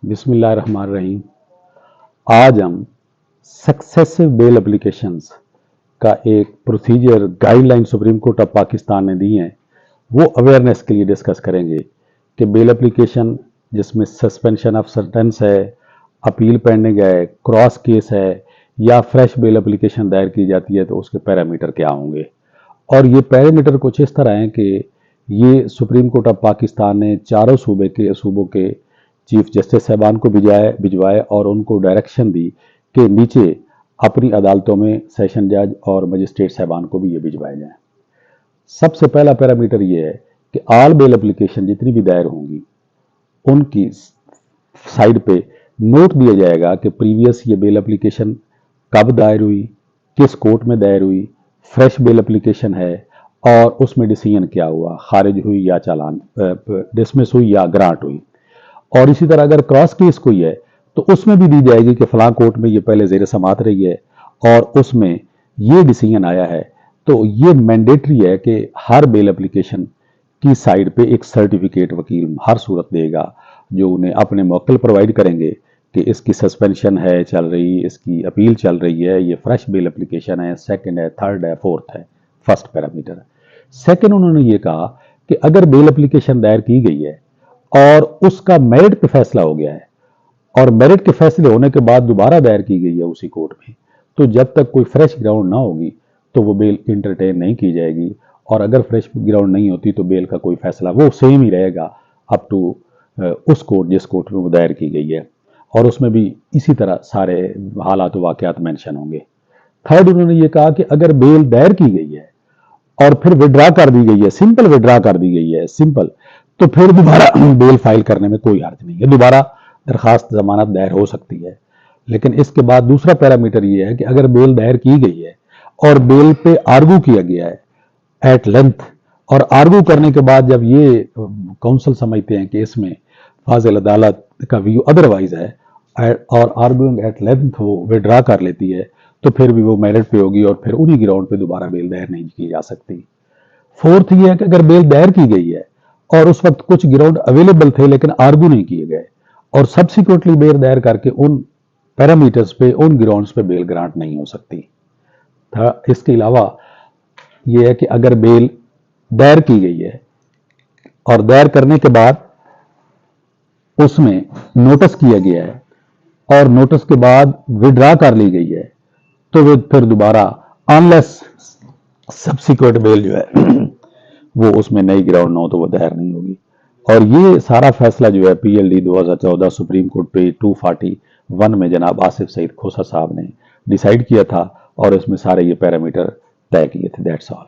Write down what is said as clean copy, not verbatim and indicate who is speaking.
Speaker 1: बिस्मिल्लाहिर्रहमानिर्रहीम। आज हम सक्सेसिव बेल एप्लीकेशंस का एक procedure guideline supreme court of Pakistan ने दी हैं, वो अवेयरनेस के लिए डिस्कस करेंगे कि बेल एप्लीकेशन जिसमें सस्पेंशन ऑफ सेंटेंस है, अपील पेंडिंग है, क्रॉस केस है या फ्रेश बेल एप्लीकेशन दायर की जाती है तो उसके पैरामीटर क्या होंगे। और ये पैरामीटर कुछ इस तरह हैं कि ये सुप्रीम कोर्ट ऑफ पाकिस्तान ने चारों सूबों के चीफ जस्टिस साहबान को भिजवाए और उनको डायरेक्शन दी कि नीचे अपनी अदालतों में सेशन जज और मजिस्ट्रेट साहबान को भी ये भिजवाए जाएं। सबसे पहला पैरामीटर ये है कि ऑल बेल एप्लीकेशन जितनी भी दायर होंगी उनकी साइड पे नोट दिया जाएगा कि प्रीवियस ये बेल एप्लीकेशन कब दायर हुई, किस कोर्ट में दायर हुई, फ्रेश बेल एप्लीकेशन है और उसमें डिसीजन क्या हुआ, खारिज हुई या चालान डिसमिस हुई या ग्रांट हुई। और इसी तरह अगर क्रॉस केस कोई है तो उसमें भी दी जाएगी कि फलां कोर्ट में ये पहले जेर समात रही है और उसमें ये डिसीजन आया है। तो ये मैंडेटरी है कि हर बेल एप्लीकेशन की साइड पे एक सर्टिफिकेट वकील हर सूरत देगा जो उन्हें अपने मौक्कल प्रोवाइड करेंगे कि इसकी सस्पेंशन है चल रही, इसकी अपील चल रही है, ये फ्रेश बेल एप्लीकेशन है, सेकंड है, थर्ड है, फोर्थ है। First parameter. सेकंड उन्होंने ये कहा कि अगर बेल एप्लीकेशन दायर की गई है और उसका मेरिट पे फैसला हो गया है और मेरिट के फैसले होने के बाद दोबारा दायर की गई है उसी कोर्ट में, तो जब तक कोई फ्रेश ग्राउंड ना होगी तो वो बेल इंटरटेन नहीं की जाएगी। और अगर फ्रेश ग्राउंड नहीं होती तो बेल का कोई फैसला वो सेम ही रहेगा अप टू उस कोर्ट जिस कोर्ट में वो दायर की गई है, और उसमें भी इसी तरह सारे हालात वाकयात मेंशन होंगे। थर्ड उन्होंने ये कहा कि अगर बेल दायर की गई है और फिर विड्रा कर दी गई है, सिंपल विड्रा कर दी गई है, सिंपल, तो फिर दोबारा बेल फाइल करने में कोई हर्ज नहीं है, दोबारा दरखास्त जमानत दायर हो सकती है। लेकिन इसके बाद दूसरा पैरामीटर ये है कि अगर बेल दायर की गई है और बेल पे आर्गू किया गया है एट लेंथ, और आर्गू करने के बाद जब ये काउंसिल समझते हैं कि इसमें फाजिल अदालत का व्यू अदरवाइज है और आर्गूइंग एट लेंथ वो विड्रा कर लेती है, तो फिर भी वो मेरिट पे होगी और फिर उन्हीं ग्राउंड पे दोबारा बेल दायर नहीं की जा सकती। फोर्थ ये है कि अगर बेल दायर की गई है और उस वक्त कुछ ग्राउंड अवेलेबल थे लेकिन आर्गू नहीं किए गए और सब्सिक्वेंटली बेल दायर करके उन पैरामीटर्स पे, उन ग्राउंड्स पे बेल ग्रांट नहीं हो सकती। इसके अलावा यह है कि अगर बेल दायर की गई है और दायर करने के बाद उसमें नोटिस किया गया है और नोटिस के बाद विड्रा कर ली गई है, तो फिर दोबारा अनलेस सब्सिक्वेंट बेल जो है वो उसमें नई ग्राउंड ना हो तो वो दायर नहीं होगी। और ये सारा फैसला जो है PLD 2014 सुप्रीम कोर्ट पे 241 में जनाब आसिफ सईद खोसा साहब ने डिसाइड किया था और इसमें सारे ये पैरामीटर तय किए थे। That's all.